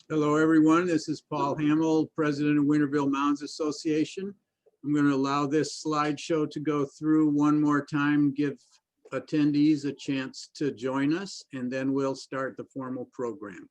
Hello, everyone. This is Paul Hamel, President of Winterville Mounds Association. I'm going to allow this slideshow to go through one more time, give attendees a chance to join us, and then we'll start the formal program.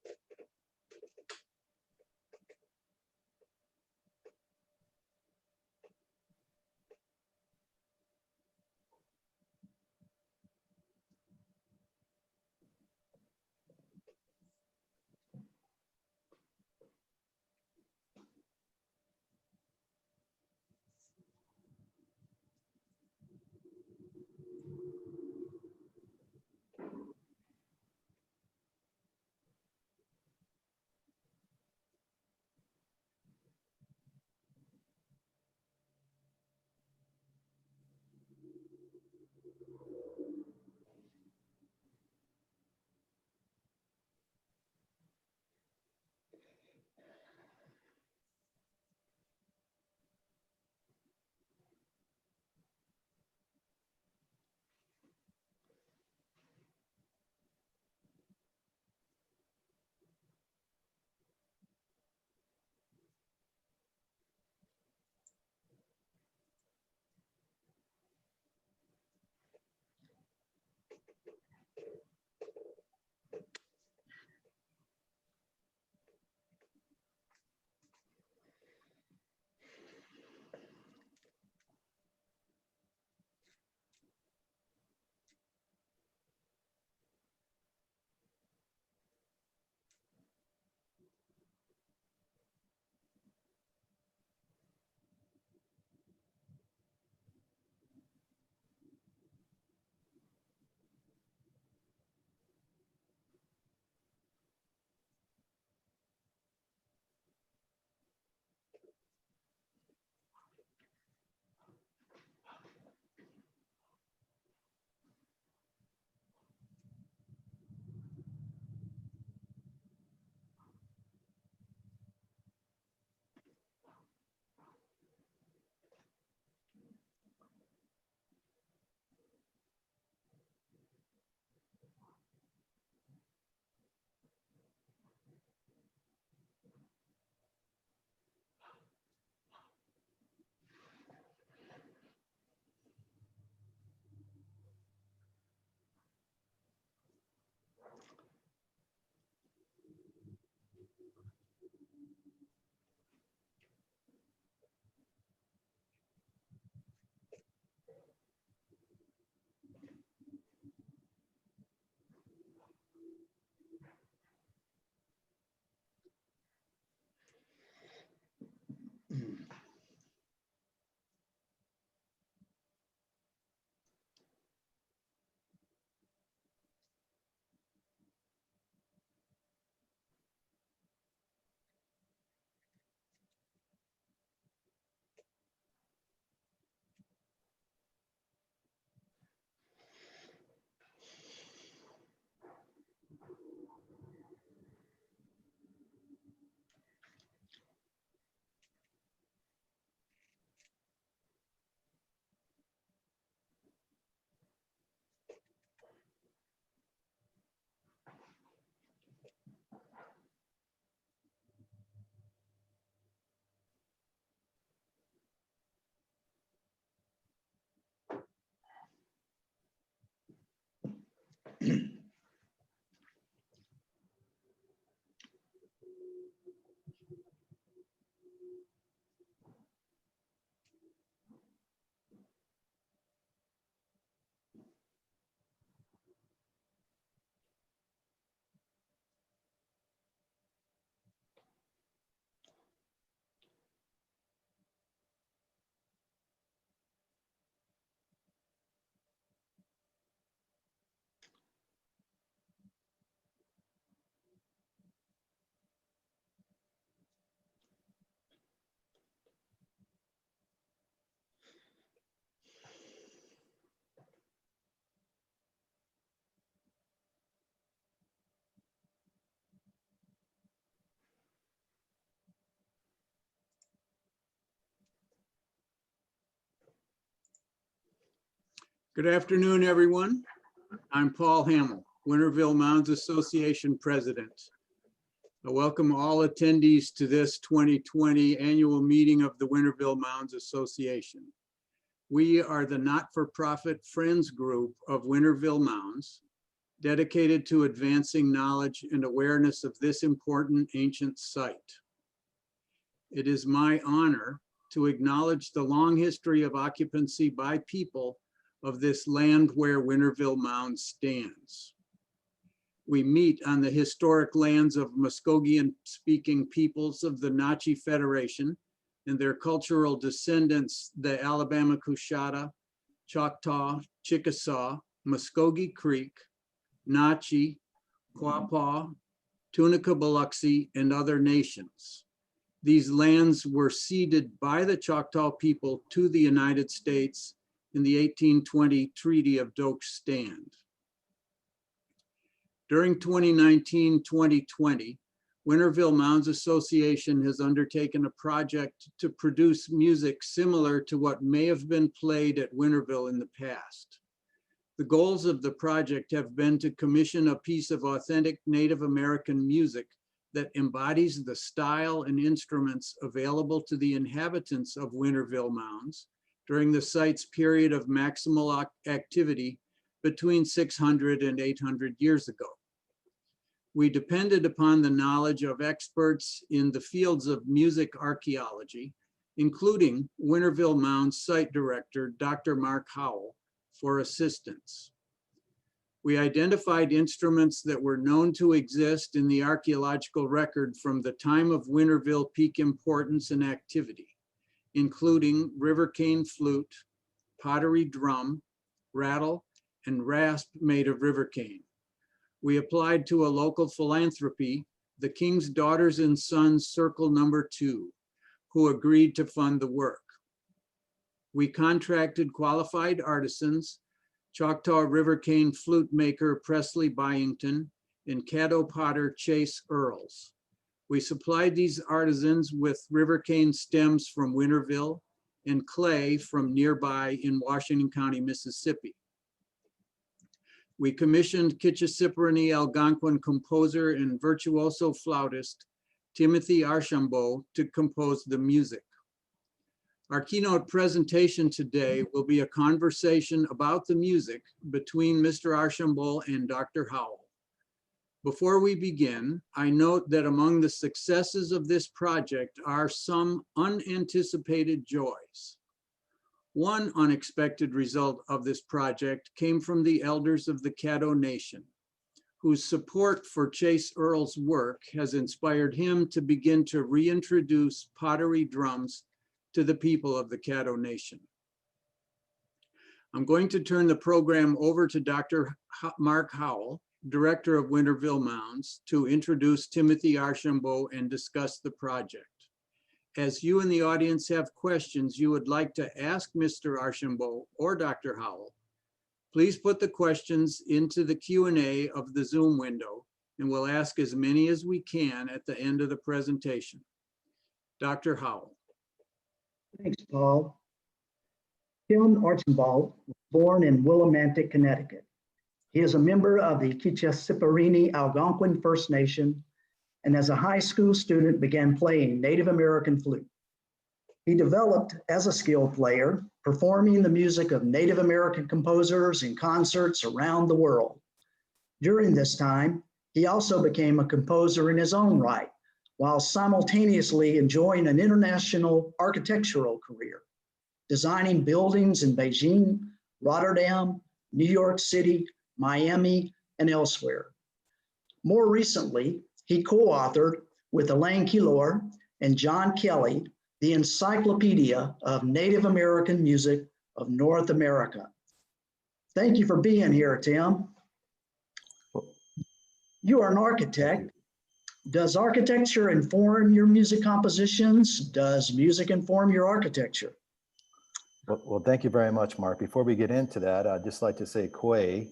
Good afternoon, everyone. I'm Paul Hamel, Winterville Mounds Association President. I welcome all attendees to this 2020 annual meeting of the Winterville Mounds Association. We are the not-for-profit friends group of Winterville Mounds, dedicated to advancing knowledge and awareness of this important ancient site. It is my honor to acknowledge the long history of occupancy by people of this land where Winterville Mounds stands. We meet on the historic lands of Muskogean-speaking peoples of the Nachi Federation and their cultural descendants, the Alabama Coushatta, Choctaw, Chickasaw, Muskogee Creek, Nachi, Quapaw, Tunica Biloxi, and other nations. These lands were ceded by the Choctaw people to the United States in the 1820 Treaty of Doak Stand. During 2019-2020, Winterville Mounds Association has undertaken a project to produce music similar to what may have been played at Winterville in the past. The goals of the project have been to commission a piece of authentic Native American music that embodies the style and instruments available to the inhabitants of Winterville Mounds during the site's period of maximal activity between 600 and 800 years ago. We depended upon the knowledge of experts in the fields of music archaeology, including Winterville Mounds Site Director, Dr. Mark Howell, for assistance. We identified instruments that were known to exist in the archaeological record from the time of Winterville peak importance and activity, including river cane flute, pottery drum, rattle, and rasp made of river cane. We applied to a local philanthropy, the King's Daughters and Sons Circle Number 2, who agreed to fund the work. We contracted qualified artisans, Choctaw River cane flute maker Presley Byington and Caddo potter Chase Earls. We supplied these artisans with river cane stems from Winterville and clay from nearby in Washington County, Mississippi. We commissioned Kichesipirini Algonquin composer and virtuoso flautist Timothy Archambault to compose the music. Our keynote presentation today will be a conversation about the music between Mr. Archambault and Dr. Howell. Before we begin, I note that among the successes of this project are some unanticipated joys. One unexpected result of this project came from the elders of the Caddo Nation, whose support for Chase Earl's work has inspired him to begin to reintroduce pottery drums to the people of the Caddo Nation. I'm going to turn the program over to Dr. Mark Howell, Director of Winterville Mounds, to introduce Timothy Archambault and discuss the project. As you in the audience have questions you would like to ask Mr. Archambault or Dr. Howell, please put the questions into the Q&A of the Zoom window, and we'll ask as many as we can at the end of the presentation. Dr. Howell. Thanks, Paul. Tim Archambault was born in Willimantic, Connecticut. He is a member of the Kichesipirini Algonquin First Nation, and as a high school student began playing Native American flute. He developed as a skilled player, performing the music of Native American composers in concerts around the world. During this time, he also became a composer in his own right, while simultaneously enjoying an international architectural career, designing buildings in Beijing, Rotterdam, New York City, Miami, and elsewhere. More recently, he co-authored with Elaine Keillor and John Kelly the Encyclopedia of Native American Music of North America. Thank you for being here, Tim. You are an architect. Does architecture inform your music compositions? Does music inform your architecture? Well, thank you very much, Mark. Before we get into that, I'd just like to say Kwe.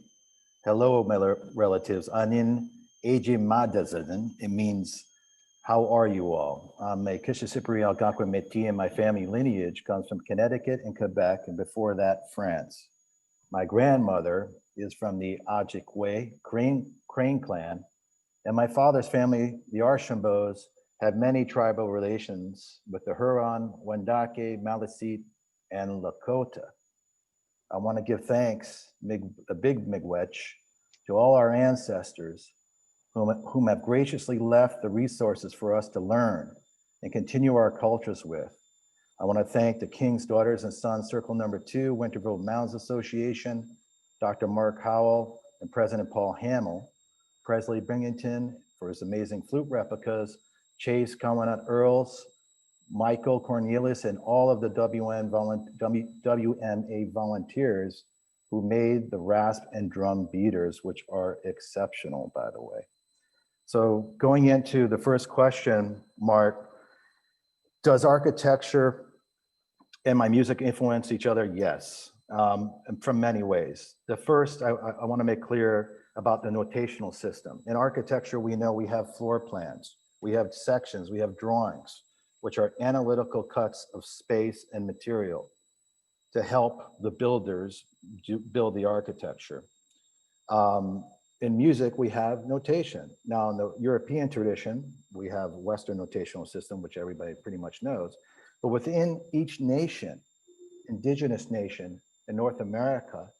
Hello, my relatives. Anin Ejimadazan. It means, how are you all? I'm a Kichesipirini Algonquin Métis, and my family lineage comes from Connecticut and Quebec, and before that, France. My grandmother is from the Ojibwe Crane clan, And my father's family, the Archambaults, had many tribal relations with the Huron, Wendake, Maliseet, and Lakota. I want to give thanks, a big miigwech, to all our ancestors whom have graciously left the resources for us to learn and continue our cultures with. I want to thank the King's Daughters and Sons Circle Number 2, Winterville Mounds Association, Dr. Mark Howell, and President Paul Hamel, Presley Binghamton for his amazing flute replicas, Chase Covenant Earls, Michael Cornelius, and all of the WMA volunteers who made the rasp and drum beaters, which are exceptional, by the way. So going into the first question, Mark, does architecture and my music influence each other? Yes, and from many ways. The first, I want to make clear about the notational system. In architecture, we know we have floor plans, we have sections, we have drawings, which are analytical cuts of space and material to help the builders build the architecture. In music, we have notation. Now, in the European tradition, we have Western notational system, which everybody pretty much knows. But within each nation, indigenous nation in North America,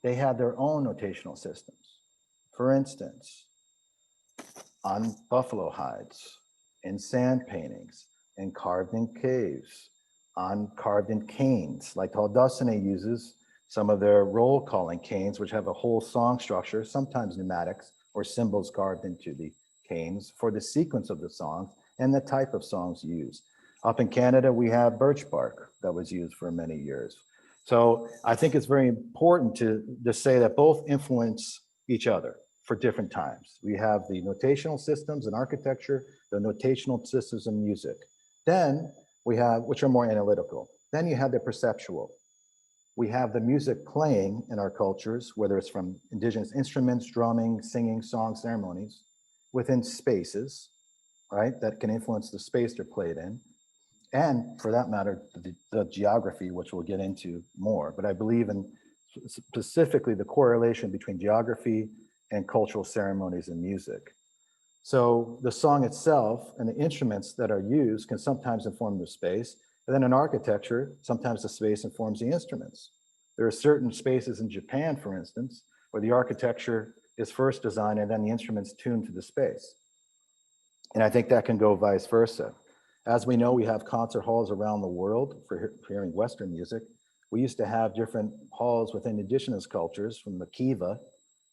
they have their own notational systems. For instance, on buffalo hides, in sand paintings, and carved in caves, on carved in canes, like Haudenosaunee uses some of their roll calling canes, which have a whole song structure, sometimes pneumatics or cymbals carved into the canes for the sequence of the songs and the type of songs used. Up in Canada, we have birch bark that was used for many years. So I think it's very important to say that both influence each other for different times. We have the notational systems in architecture, the notational systems in music. Then we have, which are more analytical. Then you have the perceptual. We have the music playing in our cultures, whether it's from indigenous instruments, drumming, singing, song ceremonies, within spaces, right? That can influence the space they're played in. And for that matter, the geography, which we'll get into more. But I believe in specifically the correlation between geography and cultural ceremonies and music. So the song itself and the instruments that are used can sometimes inform the space. And then in architecture, sometimes the space informs the instruments. There are certain spaces in Japan, for instance, where the architecture is first designed and then the instruments tuned to the space. And I think that can go vice versa. As we know, we have concert halls around the world for hearing Western music. We used to have different halls within indigenous cultures, from the kiva,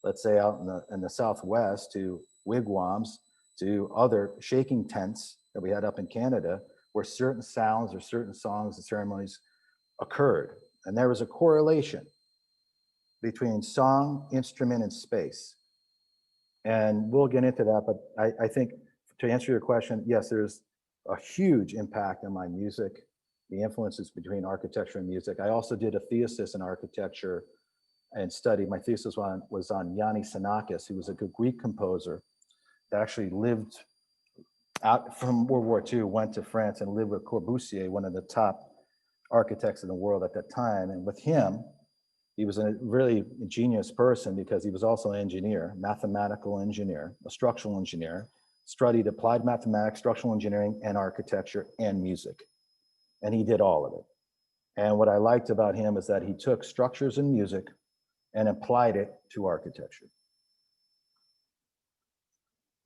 let's say out in the Southwest, to wigwams, to other shaking tents that we had up in Canada, where certain sounds or certain songs and ceremonies occurred. And there was a correlation between song, instrument, and space. And we'll get into that, but I think to answer your question, yes, there's a huge impact on my music, the influences between architecture and music. I also did a thesis in architecture and studied. My thesis was on Yannis Xenakis, who was a good Greek composer that actually lived out from World War II, went to France and lived with Corbusier, one of the top architects in the world at that time. And with him, he was a really ingenious person because he was also an engineer, mathematical engineer, a structural engineer, studied applied mathematics, structural engineering, and architecture and music. And he did all of it. And what I liked about him is that he took structures in music and applied it to architecture.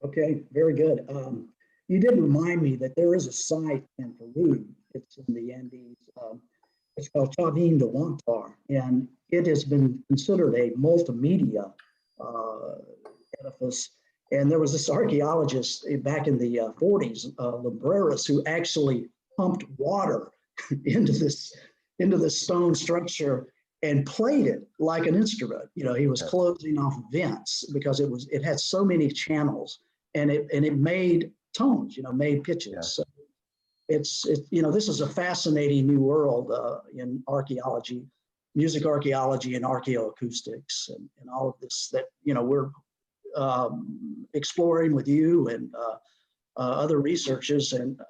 Okay, very good. You did remind me that there is a site in Peru. It's in the Andes. It's called Chavin de Huantar, and it has been considered a multimedia edifice. And there was this archaeologist back in the 40s, Lumbreras, who actually pumped water into this stone structure and played it like an instrument. You know, he was closing off vents because it had so many channels, and it made tones, made pitches. Yeah. So it's this is a fascinating new world in archaeology, music archaeology, and archaeoacoustics, and all of this that we're exploring with you and other researchers. And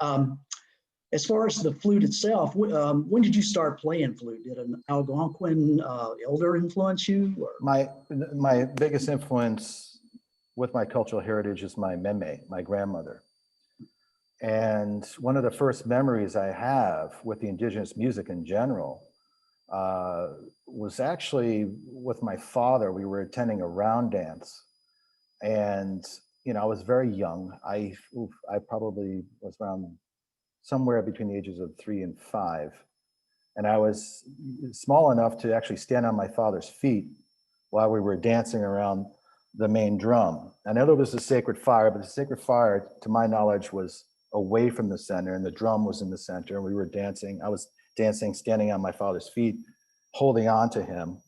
as far as the flute itself, when did you start playing flute? Did an Algonquin elder influence you? Or? My biggest influence with my cultural heritage is my meme, my grandmother. And one of the first memories I have with the indigenous music in general was actually with my father. We were attending a round dance, and I was very young. I probably was around somewhere between the ages of 3 and 5, and I was small enough to actually stand on my father's feet while we were dancing around the main drum. I know there was a sacred fire, but the sacred fire, to my knowledge, was away from the center, and the drum was in the center, and we were dancing. I was dancing, standing on my father's feet, holding on to him,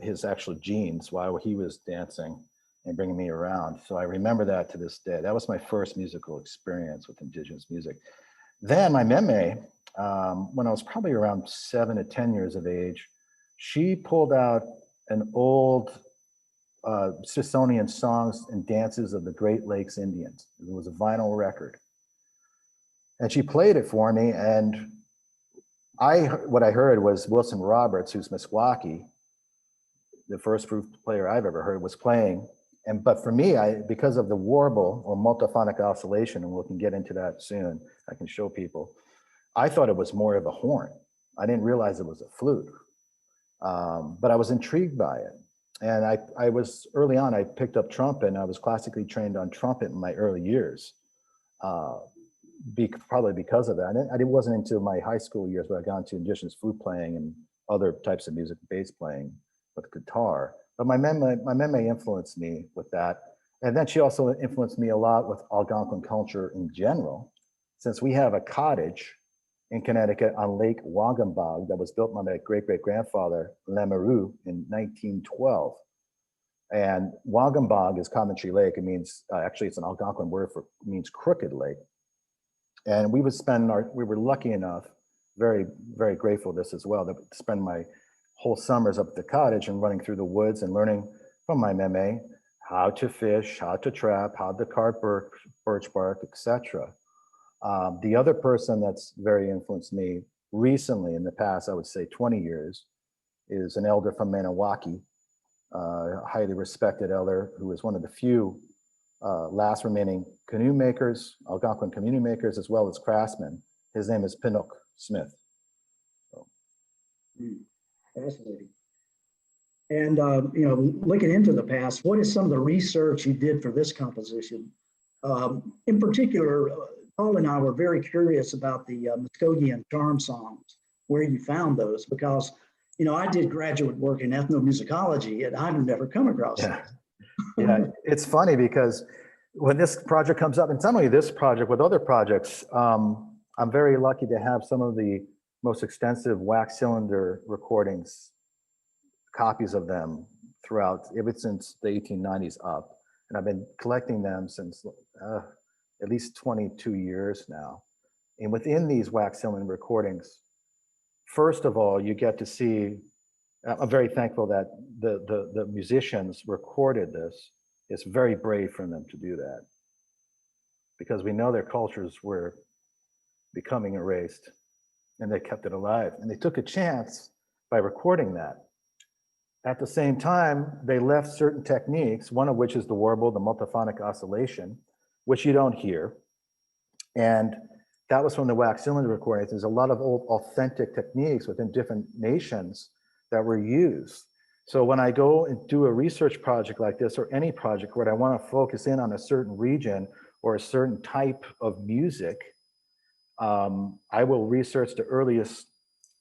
his actual jeans, while he was dancing and bringing me around. So I remember that to this day. That was my first musical experience with indigenous music. Then my meme, when I was probably around 7 to 10 years of age, she pulled out an old Smithsonian songs and dances of the Great Lakes Indians. It was a vinyl record. And she played it for me, and what I heard was Wilson Roberts, who's Meskwaki, the first flute player I've ever heard, was playing. But for me, because of the warble or multiphonic oscillation, and we can get into that soon, I can show people, I thought it was more of a horn. I didn't realize it was a flute, but I was intrigued by it. And I was, early on, I picked up trumpet, and I was classically trained on trumpet in my early years, probably because of that. And it wasn't until my high school years where I got into indigenous flute playing and other types of music, bass playing with guitar. But my meme influenced me with that. And then she also influenced me a lot with Algonquin culture in general, since we have a cottage in Connecticut on Lake Waggambog that was built by my great-great-grandfather, Lamoureux, in 1912. And Waggambog is Coventry Lake. It means, actually it's an Algonquin word for, means crooked lake. And we were lucky enough, very, very grateful this as well, to spend my whole summers up at the cottage and running through the woods and learning from my meme how to fish, how to trap, how to carve birch bark, etc. The other person that's very influenced me recently, in the past, I would say 20 years, is an elder from Maniwaki, a highly respected elder who is one of the few last remaining canoe makers, Algonquin canoe makers, as well as craftsmen. His name is Pinook Smith. So. Fascinating. And looking into the past, what is some of the research you did for this composition? In particular, Paul and I were very curious about the Muskogean charm songs, where you found those, because I did graduate work in ethnomusicology, and I've never come across that. Yeah, it's funny because when this project comes up, and not only this project, with other projects, I'm very lucky to have some of the most extensive wax cylinder recordings, copies of them throughout, ever since the 1890s up. And I've been collecting them since at least 22 years now. And within these wax cylinder recordings, first of all, you get to see, I'm very thankful that the musicians recorded this. It's very brave for them to do that, because we know their cultures were becoming erased, and they kept it alive. And they took a chance by recording that. At the same time, they left certain techniques, one of which is the warble, the multiphonic oscillation, which you don't hear. And that was from the wax cylinder recordings. There's a lot of old authentic techniques within different nations that were used. So when I go and do a research project like this, or any project where I want to focus in on a certain region or a certain type of music, I will research the earliest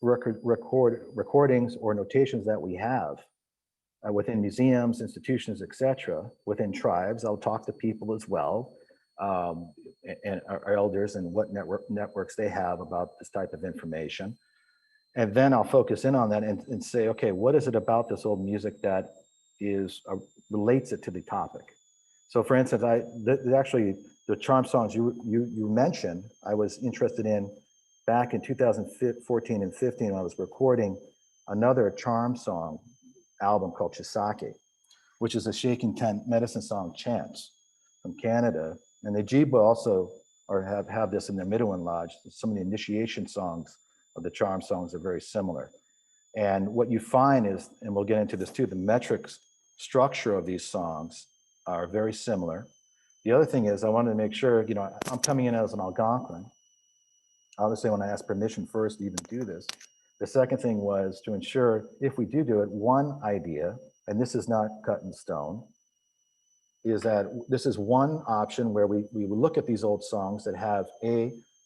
recordings or notations that we have within museums, institutions, etc. Within tribes. I'll talk to people as well, and our elders, and what networks they have about this type of information. And then I'll focus in on that and say, okay, what is it about this old music that relates it to the topic? So for instance, actually the charm songs you mentioned, I was interested in back in 2014 and 15. I was recording another charm song album called Chisake, which is a shaking tent medicine song chants from Canada. And the Ojibwe also have this in their Midewiwin Lodge. Some of the initiation songs of the charm songs are very similar. And what you find is, and we'll get into this too, the metric structure of these songs are very similar. The other thing is I wanted to make sure, you know, I'm coming in as an Algonquin. Obviously, when I asked permission first to even do this, the second thing was to ensure if we do it, one idea, and this is not cut in stone, is that this is one option where we will look at these old songs that have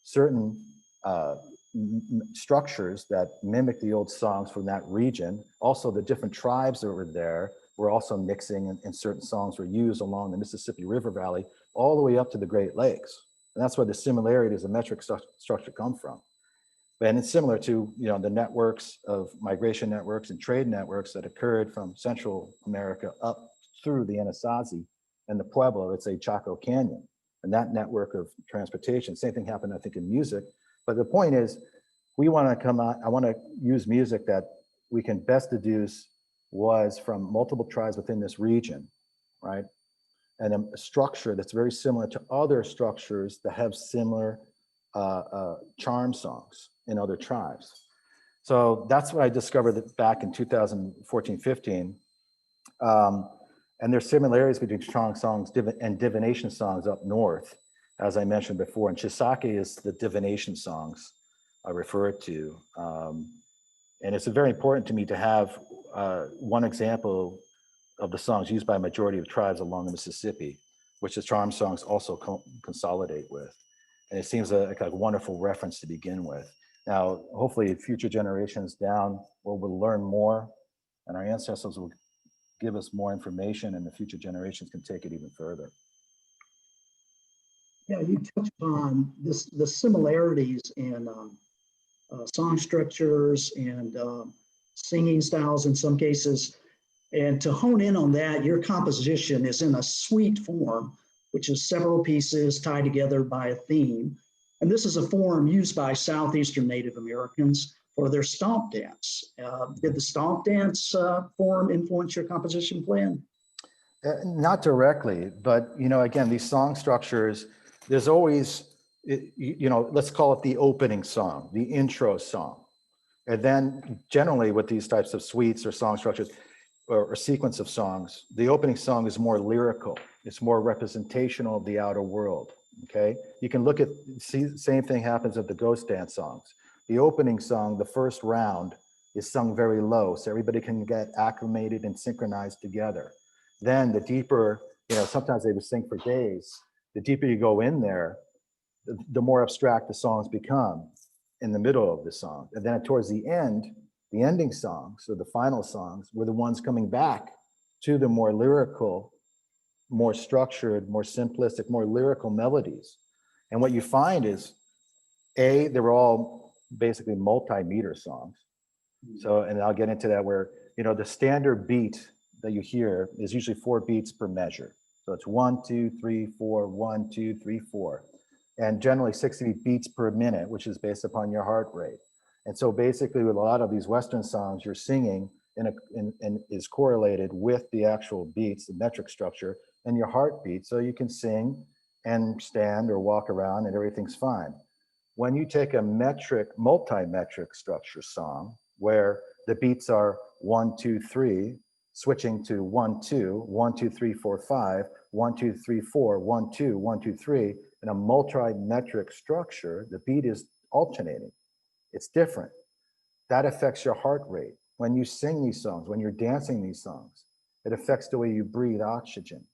certain structures that mimic the old songs from that region. Also, the different tribes that were there were also mixing, and certain songs were used along the Mississippi River Valley all the way up to the Great Lakes. And that's where the similarities of metric structure come from. And it's similar to, you know, the networks of migration networks and trade networks that occurred from Central America up through the Anasazi and the Pueblo, let's say Chaco Canyon, and that network of transportation. Same thing happened, I think, in music. But the point is, we want to come out, I want to use music that we can best deduce was from multiple tribes within this region, right? And a structure that's very similar to other structures that have similar charm songs in other tribes. So that's what I discovered back in 2014, 15. And there's similarities between strong songs and divination songs up north, as I mentioned before. And Chisake is the divination songs I referred to. And it's very important to me to have one example of the songs used by a majority of tribes along the Mississippi, which the charm songs also consolidate with. And it seems like a wonderful reference to begin with. Now, hopefully future generations down will learn more, and our ancestors will give us more information, and the future generations can take it even further. Yeah, you touched on the similarities in song structures and singing styles in some cases. And to hone in on that, your composition is in a suite form, which is several pieces tied together by a theme. And this is a form used by Southeastern Native Americans for their stomp dance. Did the stomp dance form influence your composition plan? Not directly, but, you know, again, these song structures, there's always, you know, let's call it the opening song, the intro song. And then generally with these types of suites or song structures or sequence of songs, the opening song is more lyrical. It's more representational of the outer world, okay? You can look at, see, same thing happens with the ghost dance songs. The opening song, the first round, is sung very low, so everybody can get acclimated and synchronized together. Then the deeper, you know, sometimes they would sing for days. The deeper you go in there, the more abstract the songs become in the middle of the song. And then towards the end, the ending songs, or the final songs, were the ones coming back to the more lyrical, more structured, more simplistic, more lyrical melodies. And what you find is, they were all basically multi-meter songs. So, and I'll get into that where, you know, the standard beat that you hear is usually 4 beats per measure. So it's 1, 2, 3, 4, 1, 2, 3, 4. And generally 60 beats per minute, which is based upon your heart rate. And so basically with a lot of these Western songs, you're singing and is correlated with the actual beats, the metric structure, and your heartbeat. So you can sing and stand or walk around and everything's fine. When you take a metric, multi-metric structure song, where the beats are 1, 2, 3, switching to 1, 2, 1, 2, 3, 4, 5, 1, 2, 3, 4, 1, 2, 1, 2, 3, in a multi-metric structure, the beat is alternating. It's different. That affects your heart rate. When you sing these songs, when you're dancing these songs, it affects the way you breathe oxygen.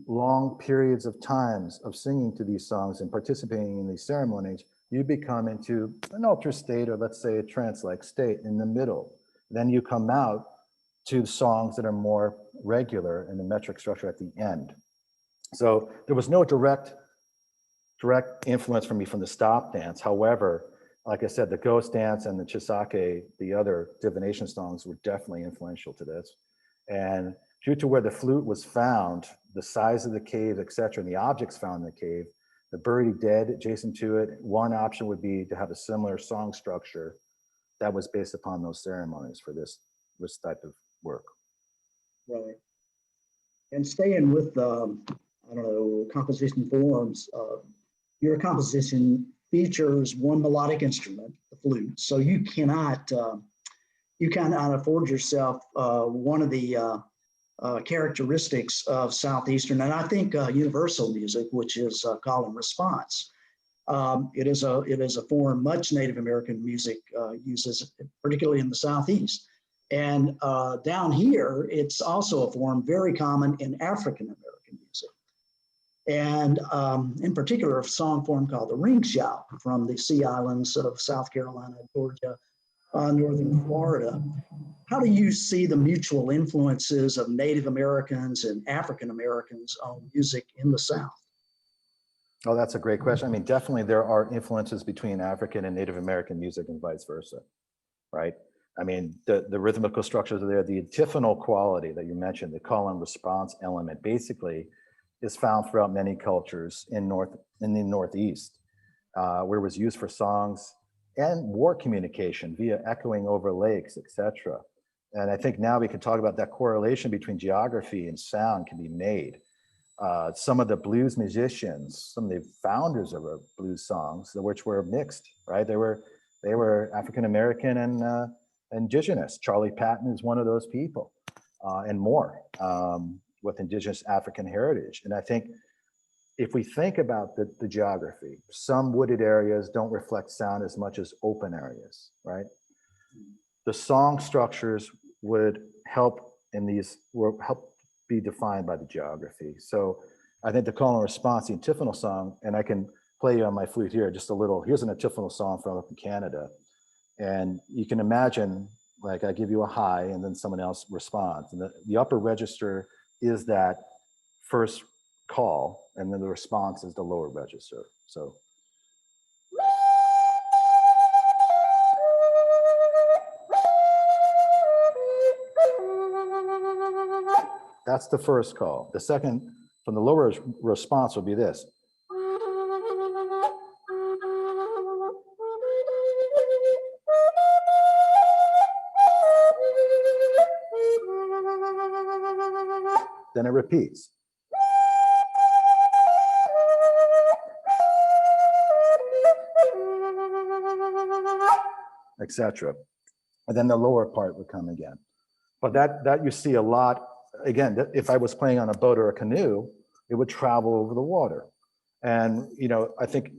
Long periods of times of singing to these songs and participating in these ceremonies, you become into an altered state, or let's say a trance-like state in the middle. Then you come out to songs that are more regular in the metric structure at the end. So there was no direct influence for me from the stop dance. However, like I said, the ghost dance and the Chisake, the other divination songs, were definitely influential to this. And due to where the flute was found, the size of the cave, et cetera, and the objects found in the cave, the buried dead adjacent to it, one option would be to have a similar song structure that was based upon those ceremonies for this type of work. Right. And staying with, I don't know, composition forms, your composition features one melodic instrument, the flute. So you cannot afford yourself one of the characteristics of Southeastern, and I think universal music, which is call and response. It is a form much Native American music uses, particularly in the Southeast. And down here, it's also a form very common in African American music. And in particular, a song form called the ring shout from the Sea Islands of South Carolina, Georgia, northern Florida. How do you see the mutual influences of Native Americans and African Americans on music in the South? Oh, that's a great question. I mean, definitely there are influences between African and Native American music and vice versa, right? I mean, the rhythmical structures are there. The antiphonal quality that you mentioned, the call and response element, basically is found throughout many cultures in the Northeast, where it was used for songs and war communication via echoing over lakes, etc. And I think now we can talk about that correlation between geography and sound can be made. Some of the blues musicians, some of the founders of our blues songs, which were mixed, right? They were African American and indigenous. Charlie Patton is one of those people, and more with indigenous African heritage. And I think if we think about the geography, some wooded areas don't reflect sound as much as open areas, right? The song structures would help be defined by the geography. So I think the call and response, the antiphonal song, and I can play you on my flute here just a little. Here's an antiphonal song from up in Canada. And you can imagine, like I give you a high and then someone else responds. And the upper register is that first call, and then the response is the lower register. So. That's the first call. The second, from the lower response, will be this. Then it repeats. Etc. And then the lower part would come again. But that you see a lot. Again, if I was playing on a boat or a canoe, it would travel over the water. And I think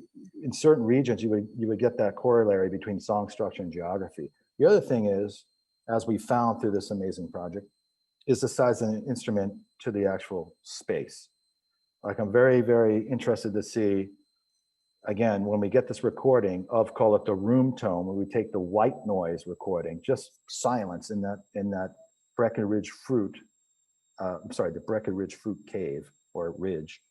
in certain regions you would get that corollary between song structure and geography. The other thing is, as we found through this amazing project, is the size of an instrument to the actual space. Like I'm very, very interested to see, again, when we get this recording of, call it the room tone, when we take the white noise recording, just silence in that Breckenridge Fruit, the Breckenridge Fruit Cave or Ridge,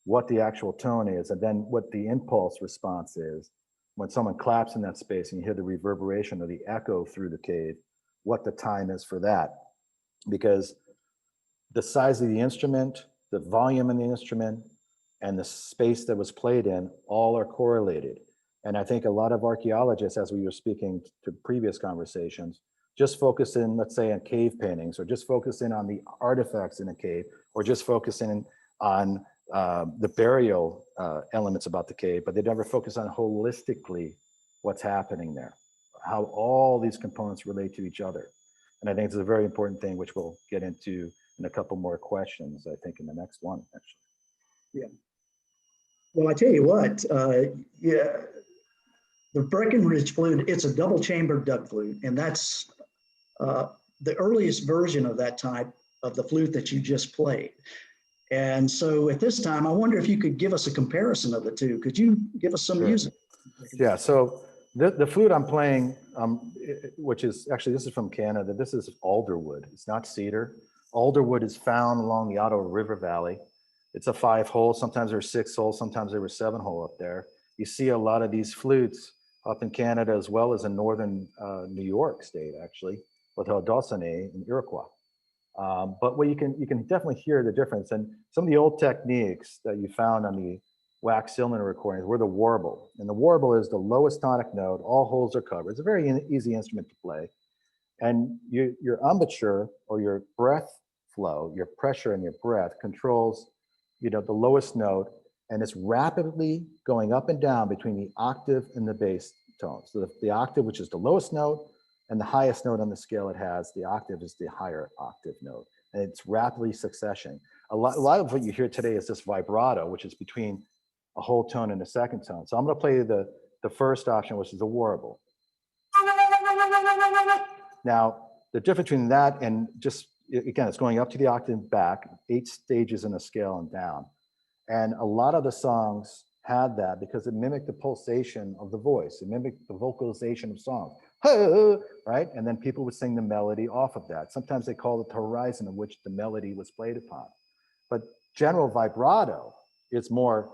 what the actual tone is, and then what the impulse response is. When someone claps in that space and you hear the reverberation or the echo through the cave, what the time is for that. Because the size of the instrument, the volume in the instrument, and the space that was played in all are correlated. And I think a lot of archaeologists, as we were speaking to previous conversations, just focus in, let's say, on cave paintings, or just focus in on the artifacts in a cave, or just focus in on the burial elements about the cave, but they never focus on holistically what's happening there, how all these components relate to each other. And I think it's a very important thing, which we'll get into in a couple more questions, I think, in the next one, actually. Yeah. Well, I tell you what, yeah, the Breckenridge flute, it's a double-chambered duck flute, and that's the earliest version of that type of the flute that you just played. And so at this time, I wonder if you could give us a comparison of the two. Could you give us some music? Yeah, so the flute I'm playing, which is actually, this is from Canada. This is alderwood. It's not cedar. Alderwood is found along the Ottawa River Valley. It's a 5-hole. Sometimes there's 6-hole. Sometimes there were 7-hole up there. You see a lot of these flutes up in Canada, as well as in northern New York State, actually, with Haudenosaunee and Iroquois. But what you can definitely hear the difference. And some of the old techniques that you found on the wax cylinder recordings were the warble. And the warble is the lowest tonic note. All holes are covered. It's a very easy instrument to play. And your embouchure, or your breath flow, your pressure in your breath, controls the lowest note, and it's rapidly going up and down between the octave and the bass tone. So the octave, which is the lowest note, and the highest note on the scale it has, the octave is the higher octave note. and it's rapidly succession. A lot of what you hear today is this vibrato, which is between a whole tone and a second tone. So I'm going to play the first option, which is the warble. Now, the difference between that and just, again, it's going up to the octave back, 8 stages in a scale and down. And a lot of the songs had that because it mimicked the pulsation of the voice. It mimicked the vocalization of songs, right? And then people would sing the melody off of that. Sometimes they call it the horizon of which the melody was played upon. But general vibrato is more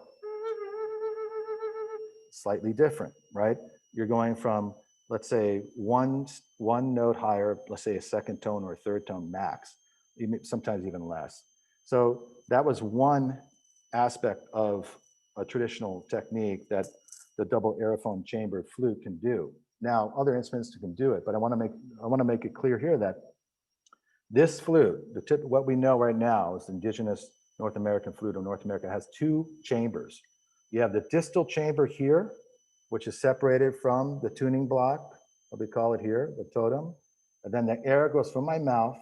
slightly different, right? You're going from, let's say, one note higher, let's say a second tone or a third tone max, sometimes even less. So that was one aspect of a traditional technique that the double aerophone chambered flute can do. Now, other instruments can do it, but I want to make it clear here that this flute, what we know right now is the indigenous North American flute of North America, has 2 chambers. You have the distal chamber here, which is separated from the tuning block, what we call it here, the totem. And then the air goes from my mouth,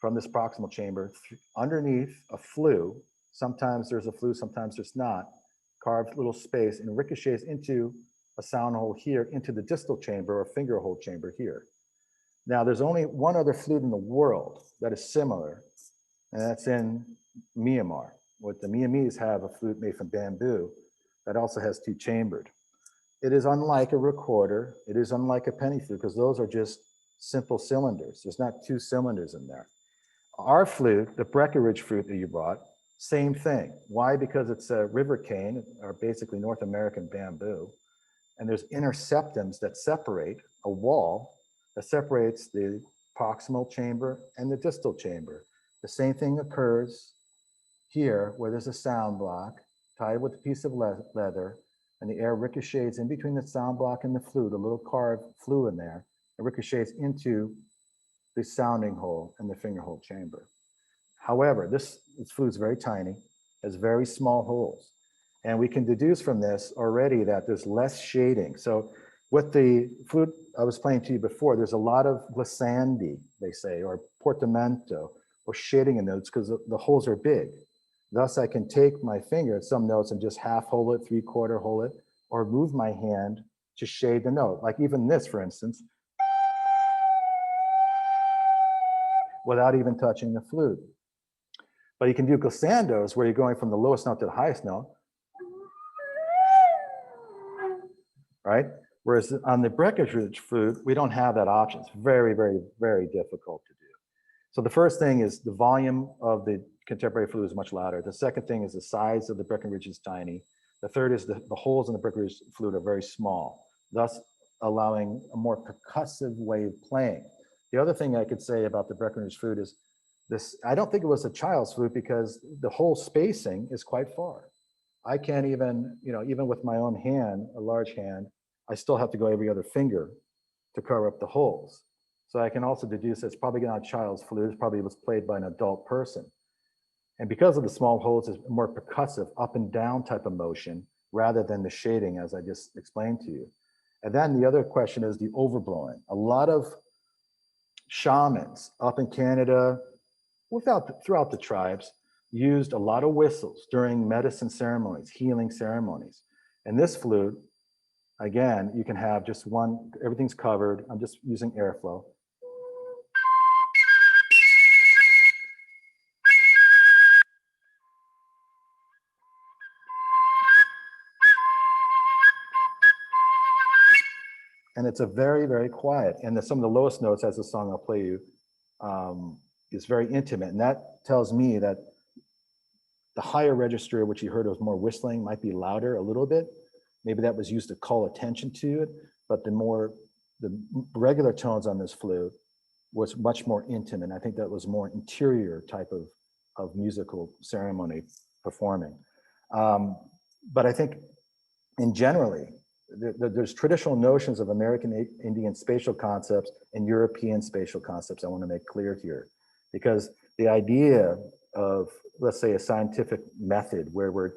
from this proximal chamber, underneath a flue. Sometimes there's a flue, sometimes there's not. Carved little space and ricochets into a sound hole here, into the distal chamber or finger hole chamber here. Now, there's only one other flute in the world that is similar, and that's in Myanmar. What the Myanmese have a flute made from bamboo that also has 2 chambered. It is unlike a recorder. It is unlike a penny flute because those are just simple cylinders. There's not 2 cylinders in there. Our flute, the Breckenridge flute that you brought, same thing. Why? Because it's a river cane, or basically North American bamboo, and there's inner septums that separate a wall that separates the proximal chamber and the distal chamber. The same thing occurs here where there's a sound block tied with a piece of leather, and the air ricochets in between the sound block and the flute, a little carved flue in there, it ricochets into the sounding hole and the finger hole chamber. However, this flute is very tiny, has very small holes. And we can deduce from this already that there's less shading. So with the flute I was playing to you before, there's a lot of glissandi, they say, or portamento, or shading in notes because the holes are big. Thus, I can take my finger at some notes and just half hole it, 3/4 hole it, or move my hand to shade the note. Like even this, for instance, without even touching the flute. But you can do glissandos where you're going from the lowest note to the highest note, right? Whereas on the Breckenridge flute, we don't have that option. It's very, very, very difficult to do. So the first thing is the volume of the contemporary flute is much louder. The second thing is the size of the Breckenridge is tiny. The third is the holes in the Breckenridge flute are very small, thus allowing a more percussive way of playing. The other thing I could say about the Breckenridge flute is this, I don't think it was a child's flute because the whole spacing is quite far. I can't even, even with my own hand, a large hand, I still have to go every other finger to cover up the holes. So I can also deduce it's probably not a child's flute, it probably was played by an adult person. And because of the small holes, it's more percussive, up and down type of motion, rather than the shading as I just explained to you. And then the other question is the overblowing. A lot of shamans up in Canada, throughout the tribes, used a lot of whistles during medicine ceremonies, healing ceremonies. And this flute, again, you can have just one, everything's covered. I'm just using airflow. And it's a very, very quiet. And some of the lowest notes, as the song I'll play you, is very intimate. And that tells me that the higher register, which you heard was more whistling, might be louder a little bit. Maybe that was used to call attention to it, but the regular tones on this flute was much more intimate. I think that was more interior type of musical ceremony performing. But I think in generally, there's traditional notions of American Indian spatial concepts and European spatial concepts I want to make clear here. Because the idea of, let's say, a scientific method where we're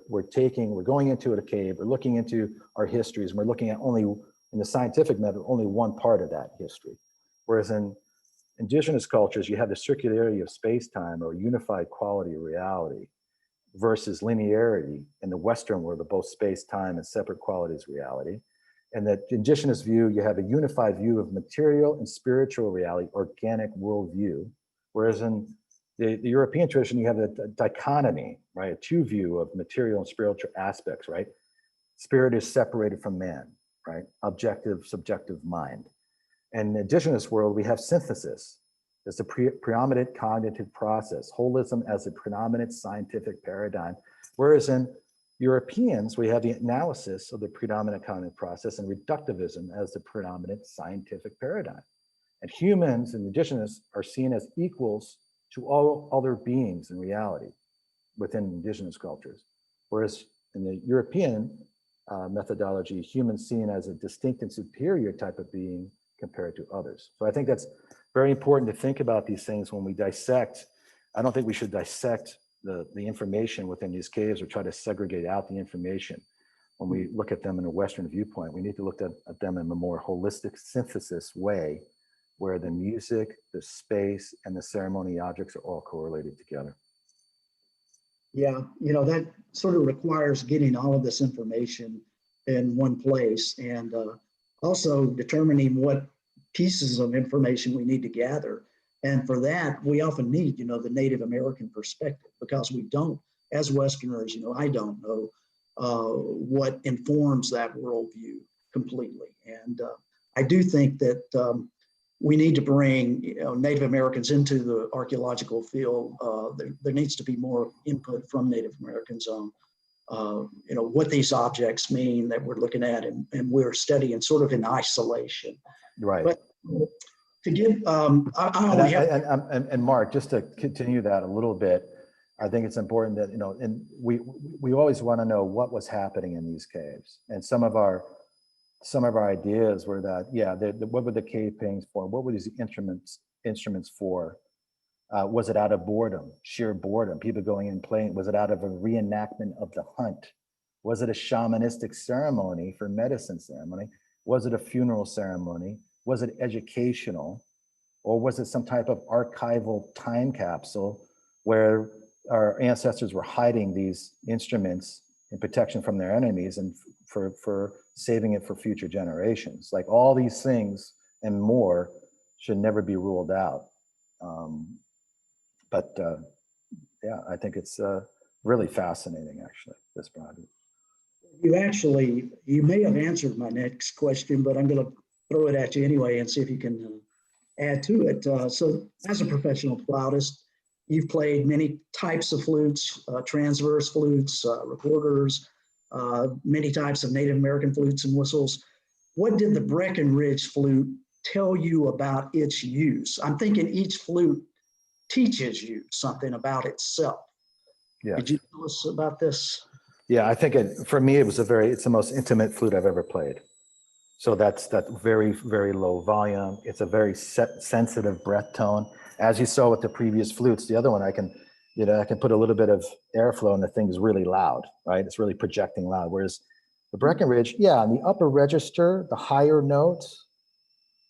going into a cave, we're looking into our histories, and we're looking at only, in the scientific method, only one part of that history. Whereas in indigenous cultures, you have the circularity of space-time or unified quality of reality versus linearity in the Western world of both space-time and separate qualities of reality. And that indigenous view, you have a unified view of material and spiritual reality, organic worldview. Whereas in the European tradition, you have a dichotomy, right? A two view of material and spiritual aspects, right? Spirit is separated from man, right? Objective, subjective mind. And in the indigenous world, we have synthesis. It's a predominant cognitive process, holism as a predominant scientific paradigm. Whereas in Europeans, we have the analysis of the predominant cognitive process and reductivism as the predominant scientific paradigm. And humans and indigenous are seen as equals to all other beings in reality within indigenous cultures. Whereas in the European methodology, humans seen as a distinct and superior type of being compared to others. So I think that's very important to think about these things when we dissect. I don't think we should dissect the information within these caves or try to segregate out the information. When we look at them in a Western viewpoint, we need to look at them in a more holistic synthesis way, where the music, the space, and the ceremony objects are all correlated together. Yeah, that sort of requires getting all of this information in one place and also determining what pieces of information we need to gather. And for that, we often need, the Native American perspective, because we don't, as Westerners, I don't know what informs that worldview completely. And I do think that we need to bring Native Americans into the archaeological field. There needs to be more input from Native Americans on what these objects mean that we're looking at, and we're studying sort of in isolation. Right. But to give, and Mark, just to continue that a little bit, I think it's important that, and we always want to know what was happening in these caves. And some of our ideas were that, what were the cave paintings for? What were these instruments for? Was it out of boredom, sheer boredom, people going in playing? Was it out of a reenactment of the hunt? Was it a shamanistic ceremony for medicine ceremony? Was it a funeral ceremony? Was it educational? Or was it some type of archival time capsule where our ancestors were hiding these instruments in protection from their enemies and for saving it for future generations? Like, all these things and more should never be ruled out. I think it's really fascinating, actually, this project. You may have answered my next question, but I'm going to throw it at you anyway and see if you can add to it. So as a professional flautist, you've played many types of flutes, transverse flutes, recorders, many types of Native American flutes and whistles. What did the Breckenridge flute tell you about its use? I'm thinking each flute teaches you something about itself. Yeah. Could you tell us about this? Yeah, I think for me, it's the most intimate flute I've ever played. So that's that very, very low volume. It's a very sensitive breath tone. As you saw with the previous flutes, the other one, I can put a little bit of airflow and the thing is really loud, right? It's really projecting loud. Whereas the Breckenridge, on the upper register, the higher notes,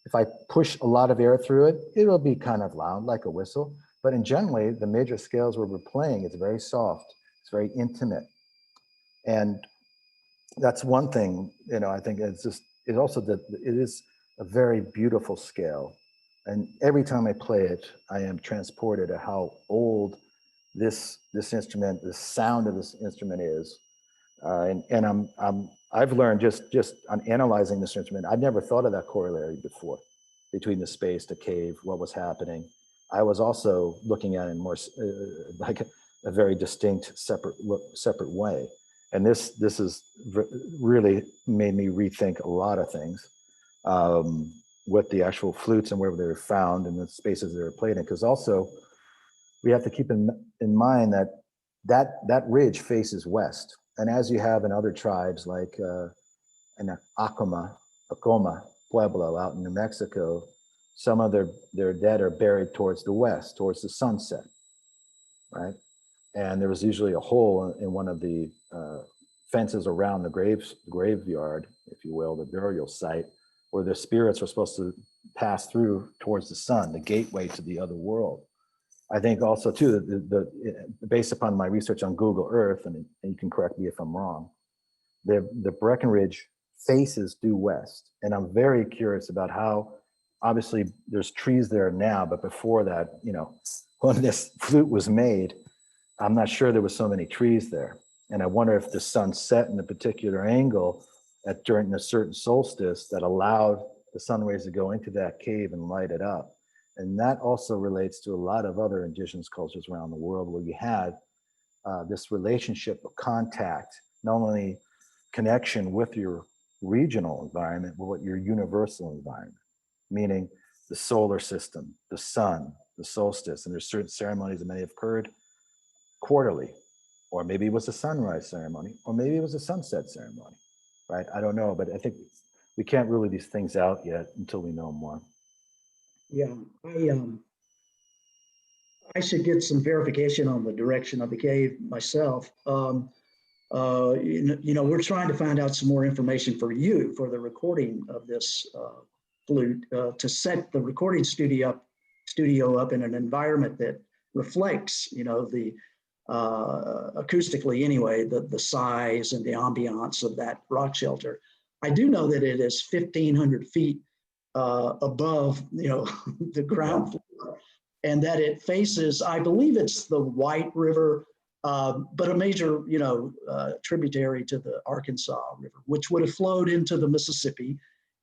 if I push a lot of air through it, it'll be kind of loud, like a whistle. But in generally, the major scales where we're playing, it's very soft. It's very intimate. And that's one thing, I think it is a very beautiful scale. And every time I play it, I am transported to how old this instrument, the sound of this instrument is. And I've learned just on analyzing this instrument, I'd never thought of that corollary before between the space, the cave, what was happening. I was also looking at it in more like a very distinct, separate way. And this has really made me rethink a lot of things with the actual flutes and where they were found and the spaces they were played in. Because also we have to keep in mind that ridge faces west. And as you have in other tribes like in Acoma Pueblo out in New Mexico, some of their dead are buried towards the west, towards the sunset, right? And there was usually a hole in one of the fences around the graveyard, if you will, the burial site, where the spirits were supposed to pass through towards the sun, the gateway to the other world. I think also too, based upon my research on Google Earth, and you can correct me if I'm wrong, the Breckenridge faces due west. And I'm very curious about how, obviously there's trees there now, but before that, you know, when this flute was made, I'm not sure there was so many trees there. And I wonder if the sun set in a particular angle during a certain solstice that allowed the sun rays to go into that cave and light it up. And that also relates to a lot of other indigenous cultures around the world where you had this relationship of contact, not only connection with your regional environment, but with your universal environment, meaning the solar system, the sun, the solstice. And there's certain ceremonies that may have occurred quarterly, or maybe it was a sunrise ceremony, or maybe it was a sunset ceremony, right? I don't know, but I think we can't rule these things out yet until we know more. Yeah, I should get some verification on the direction of the cave myself. You know, we're trying to find out some more information for you for the recording of this flute to set the recording studio up in an environment that reflects, you know, the acoustically anyway, the size and the ambiance of that rock shelter. I do know that it is 1,500 feet above, you know, the ground floor, and that it faces, I believe it's the White River, but a major, you know, tributary to the Arkansas River, which would have flowed into the Mississippi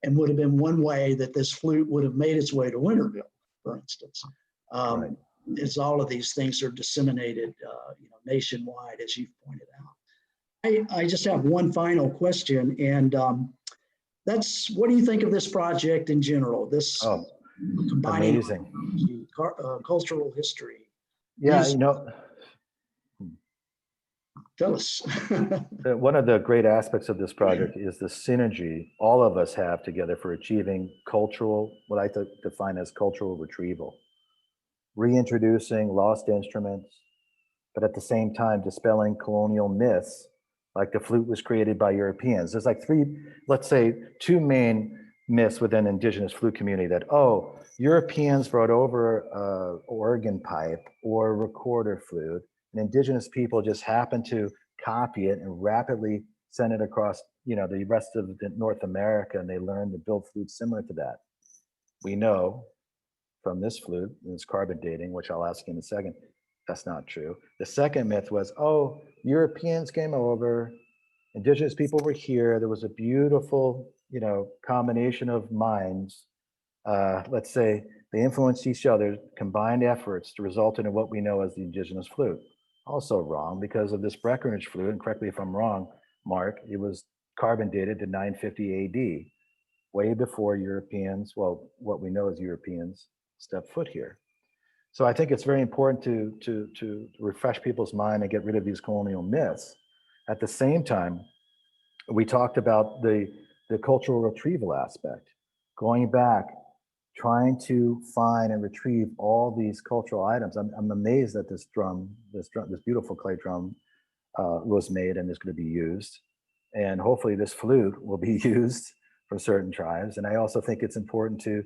and would have been one way that this flute would have made its way to Winterville, for instance. Right. As all of these things are disseminated, you know, nationwide, as you've pointed out. I just have one final question, and that's, what do you think of this project in general? This combining Amazing. cultural history. Yeah, you know, Tell us. one of the great aspects of this project is the synergy all of us have together for achieving cultural, what I define as cultural retrieval, reintroducing lost instruments, but at the same time dispelling colonial myths, like the flute was created by Europeans. There's like let's say two main myths within indigenous flute community that, oh, Europeans brought over an organ pipe or a recorder flute, and indigenous people just happened to copy it and rapidly send it across, you know, the rest of North America, and they learned to build flutes similar to that. We know from this flute, and this carbon dating, which I'll ask you in a second, that's not true. The second myth was, oh, Europeans came over, indigenous people were here, there was a beautiful, you know, combination of minds. Let's say they influenced each other, combined efforts to result in what we know as the indigenous flute. Also wrong, because of this Breckenridge flute, and correct me if I'm wrong, Mark, it was carbon dated to 950 AD, way before Europeans, well, what we know as Europeans, stepped foot here. So I think it's very important to refresh people's mind and get rid of these colonial myths. At the same time, we talked about the cultural retrieval aspect, going back, trying to find and retrieve all these cultural items. I'm amazed that this beautiful clay drum was made and is going to be used. And hopefully this flute will be used for certain tribes. And I also think it's important to,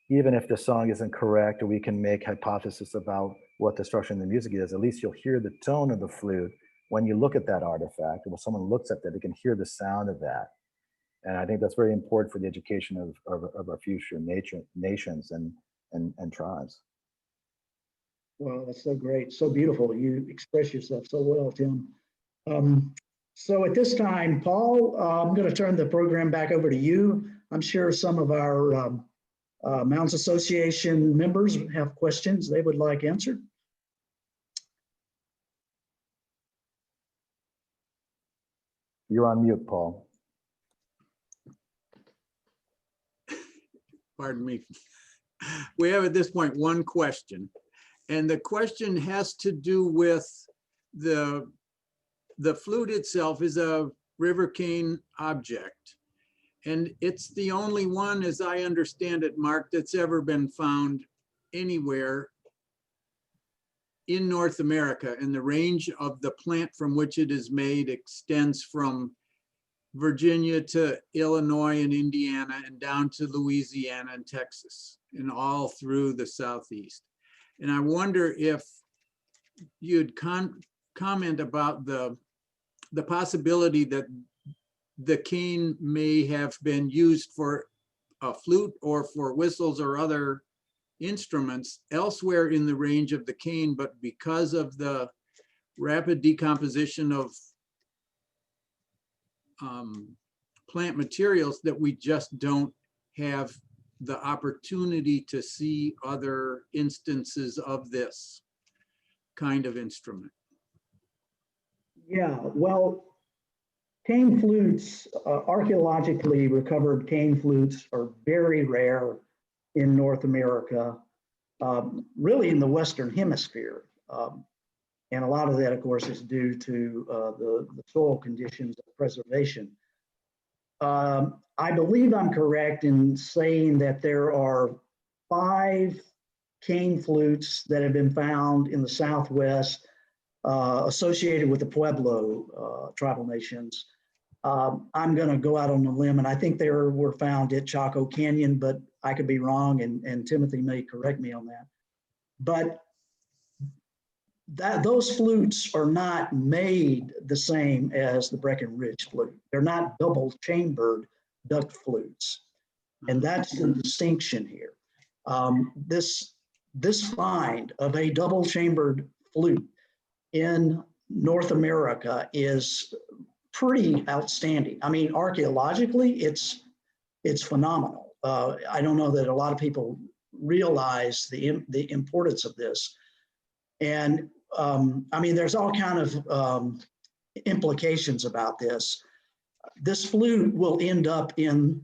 even if the song isn't correct, or we can make hypotheses about what the structure in the music is, at least you'll hear the tone of the flute when you look at that artifact, or when someone looks at that, they can hear the sound of that. And I think that's very important for the education of our future nations and tribes. Well, that's so great, so beautiful. You express yourself so well, Tim. So at this time, Paul, I'm going to turn the program back over to you. I'm sure some of our Mounds Association members have questions they would like answered. You're on mute, Paul. Pardon me. We have at this point one question, and the question has to do with the flute itself is a river cane object, and it's the only one, as I understand it, Mark, that's ever been found anywhere in North America, and the range of the plant from which it is made extends from Virginia to Illinois and Indiana and down to Louisiana and Texas and all through the Southeast. And I wonder if you'd comment about the possibility that the cane may have been used for a flute or for whistles or other instruments elsewhere in the range of the cane, but because of the rapid decomposition of plant materials, that we just don't have the opportunity to see other instances of this kind of instrument. Yeah, well, cane flutes, archaeologically recovered cane flutes are very rare in North America, really in the Western Hemisphere. And a lot of that, of course, is due to the soil conditions of preservation. I believe I'm correct in saying that there are 5 cane flutes that have been found in the Southwest associated with the Pueblo tribal nations. I'm going to go out on a limb, and I think they were found at Chaco Canyon, but I could be wrong, and Timothy may correct me on that. But those flutes are not made the same as the Breckenridge flute. They're not double chambered duct flutes. And that's the distinction here. This find of a double chambered flute in North America is pretty outstanding. I mean, archaeologically, it's phenomenal. I don't know that a lot of people realize the importance of this. And I mean, there's all kind of implications about this. This flute will end up in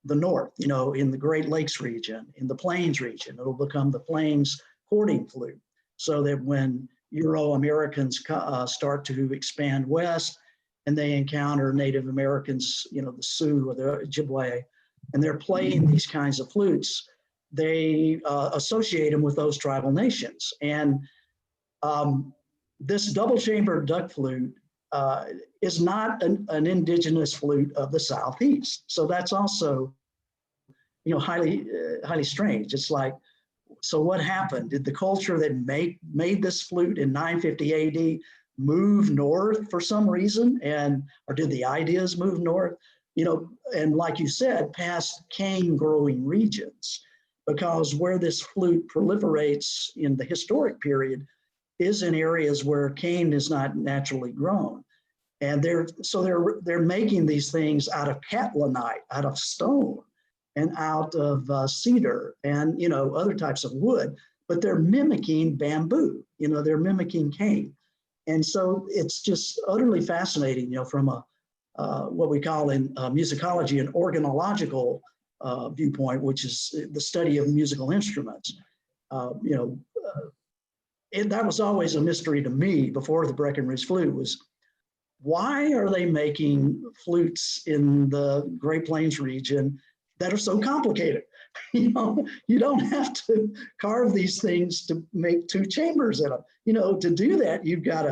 the north, you know, in the Great Lakes region, in the Plains region. It'll become the Plains courting flute, so that when Euro-Americans start to expand west and they encounter Native Americans, you know, the Sioux or the Ojibwe, and they're playing these kinds of flutes, they associate them with those tribal nations. And this double chambered duct flute is not an indigenous flute of the Southeast. So that's also, you know, highly strange. It's like, so what happened? Did the culture that made this flute in 950 AD move north for some reason? Or did the ideas move north? You know, and like you said, past cane growing regions, because where this flute proliferates in the historic period is in areas where cane is not naturally grown. And they're making these things out of catlinite, out of stone, and out of cedar, and, you know, other types of wood, but they're mimicking bamboo, you know, they're mimicking cane. And so it's just utterly fascinating, you know, from a what we call in musicology an organological viewpoint, which is the study of musical instruments. You know, and that was always a mystery to me before the Breckenridge flute was, why are they making flutes in the Great Plains region that are so complicated? You know, you don't have to carve these things to make 2 chambers in them. You know, to do that, you've got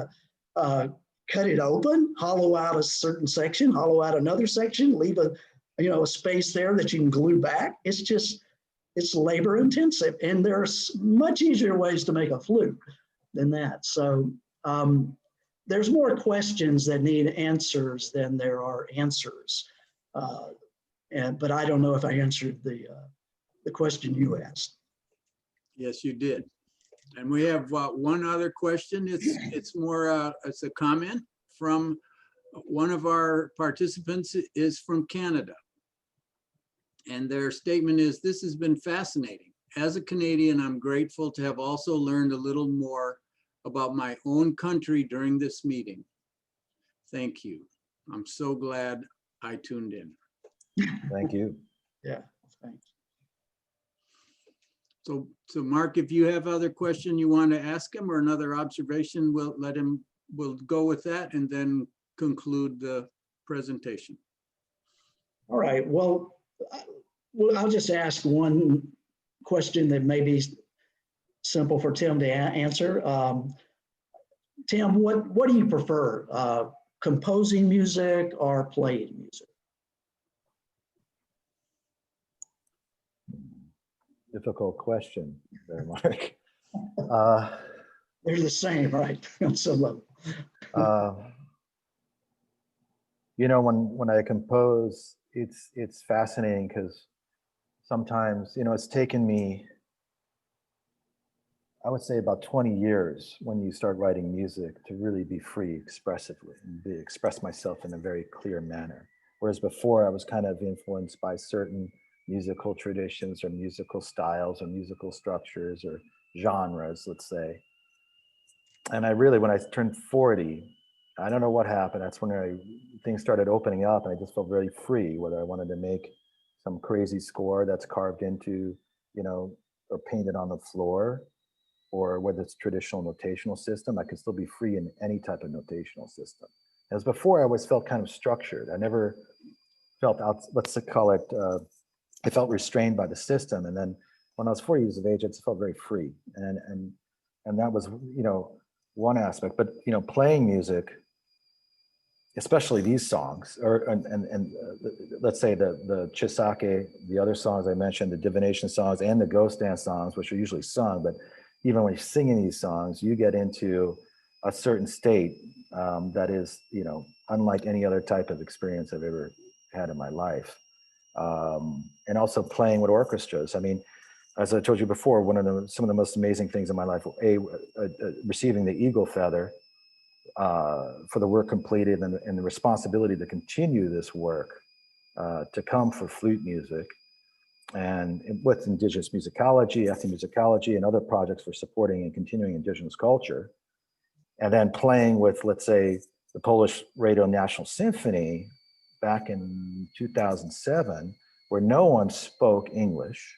to cut it open, hollow out a certain section, hollow out another section, leave a space there that you can glue back. It's labor intensive, and there's much easier ways to make a flute than that. So there's more questions that need answers than there are answers. But I don't know if I answered the question you asked. Yes, you did. And we have one other question. It's more, it's a comment from one of our participants is from Canada. And their statement is, this has been fascinating. As a Canadian, I'm grateful to have also learned a little more about my own country during this meeting. Thank you. I'm so glad I tuned in. Thank you. Yeah, thanks. So Mark, if you have other question you want to ask him or another observation, we'll go with that and then conclude the presentation. All right, well, I'll just ask one question that may be simple for Tim to answer. Tim, what do you prefer? composing music or playing music? Difficult question there, Mark. Uh, They're the same, right? On some level. You know, when I compose, it's fascinating because sometimes, you know, it's taken me, I would say about 20 years when you start writing music to really be free expressively and express myself in a very clear manner. Whereas before I was kind of influenced by certain musical traditions or musical styles or musical structures or genres, let's say. And I really, when I turned 40, I don't know what happened. That's when things started opening up and I just felt very free, whether I wanted to make some crazy score that's carved into, you know, or painted on the floor, or whether it's traditional notational system, I could still be free in any type of notational system. As before, I always felt kind of structured. I never felt out, let's call it, I felt restrained by the system. And then when I was 40 years of age, I just felt very free. And that was, you know, one aspect. But, you know, playing music, especially these songs, or let's say the Chisake, the other songs I mentioned, the divination songs and the ghost dance songs, which are usually sung, but even when you're singing these songs, you get into a certain state that is, you know, unlike any other type of experience I've ever had in my life. And also playing with orchestras. I mean, as I told you before, some of the most amazing things in my life were receiving the Eagle Feather for the work completed and the responsibility to continue this work to come for flute music. And with indigenous musicology, ethnomusicology, and other projects for supporting and continuing indigenous culture. And then playing with, let's say, the Polish Radio National Symphony back in 2007, where no one spoke English.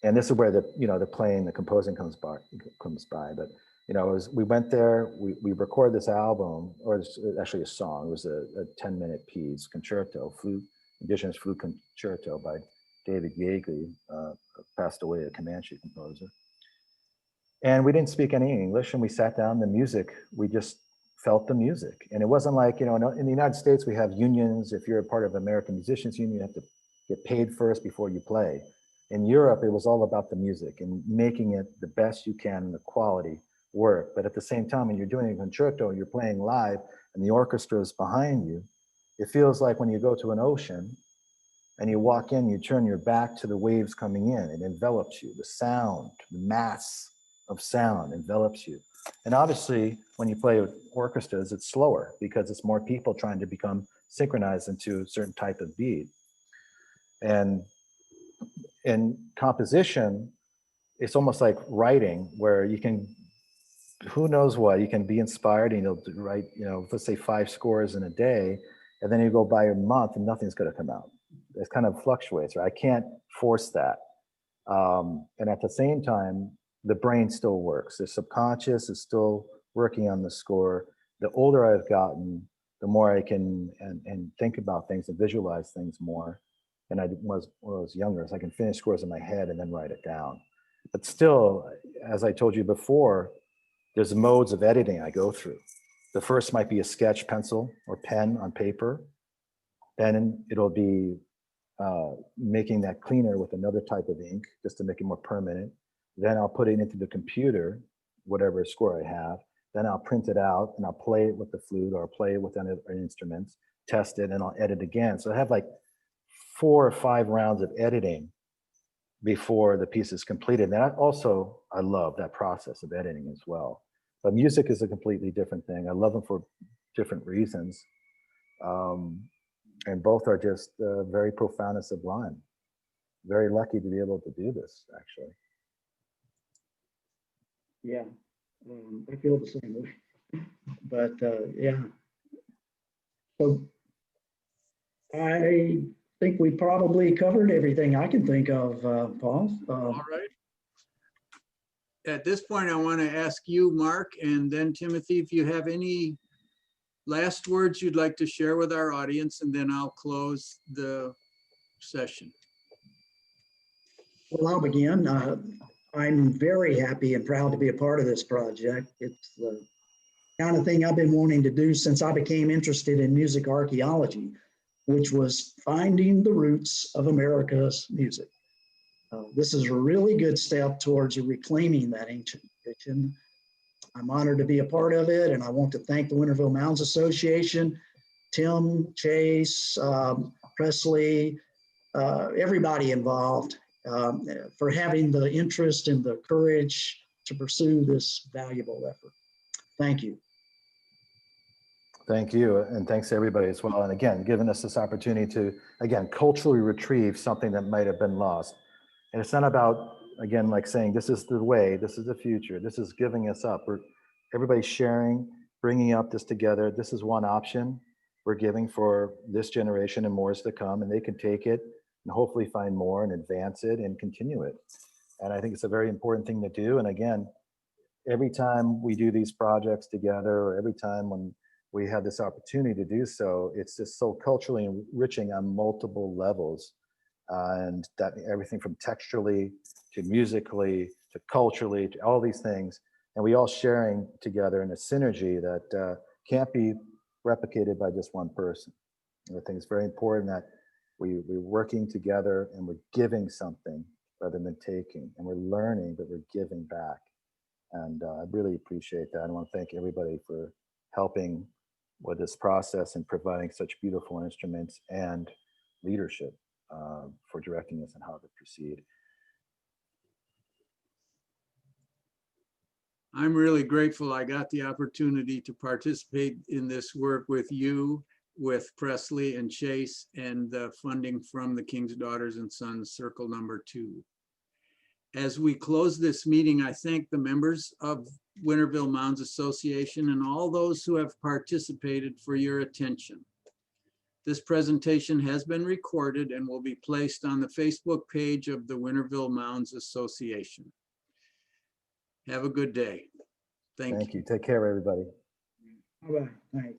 And this is where the playing, the composing comes by. But, you know, we went there, we recorded this album, or it's actually a song. It was a 10-minute piece, concerto, indigenous flute concerto by David Yeagley, passed away, a Comanche composer. And we didn't speak any English, and we sat down, the music, we just felt the music. And it wasn't like, you know, in the United States, we have unions. If you're a part of American Musicians Union, you have to get paid first before you play. In Europe, it was all about the music and making it the best you can, the quality work. But at the same time, when you're doing a concerto, you're playing live, and the orchestra is behind you, it feels like when you go to an ocean and you walk in, you turn your back to the waves coming in, it envelops you. The sound, the mass of sound envelops you. And obviously, when you play with orchestras, it's slower because it's more people trying to become synchronized into a certain type of beat. And in composition, it's almost like writing, where you can, who knows what, you can be inspired and you'll write, you know, let's say 5 scores in a day, and then you go by a month and nothing's going to come out. It kind of fluctuates, right? I can't force that. And at the same time, the brain still works. The subconscious is still working on the score. The older I've gotten, the more I can and think about things and visualize things more than I was when I was younger. So I can finish scores in my head and then write it down. But still, as I told you before, there's modes of editing I go through. The first might be a sketch pencil or pen on paper. Then it'll be making that cleaner with another type of ink just to make it more permanent. Then I'll put it into the computer, whatever score I have. Then I'll print it out and I'll play it with the flute or play it with other instruments, test it, and I'll edit again. So I have like 4 or 5 rounds of editing before the piece is completed. And that also, I love that process of editing as well. But music is a completely different thing. I love them for different reasons. And both are just very profound and sublime. Very lucky to be able to do this, actually. Yeah, I feel the same way. But yeah, so I think we probably covered everything I can think of, Paul. All right. At this point, I want to ask you, Mark, and then Timothy, if you have any last words you'd like to share with our audience, and then I'll close the session. Well, I'll begin. I'm very happy and proud to be a part of this project. It's kind of thing I've been wanting to do since I became interested in music archaeology, which was finding the roots of America's music. This is a really good step towards reclaiming that ancient tradition. I'm honored to be a part of it, and I want to thank the Winterville Mounds Association, Tim, Chase, Presley, everybody involved for having the interest and the courage to pursue this valuable effort. Thank you. Thank you, and thanks to everybody as well. And again, giving us this opportunity to, again, culturally retrieve something that might have been lost. And it's not about, again, like saying, this is the way, this is the future, this is giving us up. Everybody's sharing, bringing up this together. This is one option we're giving for this generation and more is to come, and they can take it and hopefully find more and advance it and continue it. And I think it's a very important thing to do. And again, every time we do these projects together, or every time when we have this opportunity to do so, it's just so culturally enriching on multiple levels. And that everything from texturally to musically to culturally to all these things, and we all sharing together in a synergy that can't be replicated by just one person. And I think it's very important that we're working together and we're giving something rather than taking, and we're learning that we're giving back. And I really appreciate that. I want to thank everybody for helping with this process and providing such beautiful instruments and leadership for directing us on how to proceed. I'm really grateful I got the opportunity to participate in this work with you, with Presley and Chase, and the funding from the King's Daughters and Sons Circle Number 2. As we close this meeting, I thank the members of Winterville Mounds Association and all those who have participated for your attention. This presentation has been recorded and will be placed on the Facebook page of the Winterville Mounds Association. Have a good day. Thank you. Take care, everybody. All right. Thanks.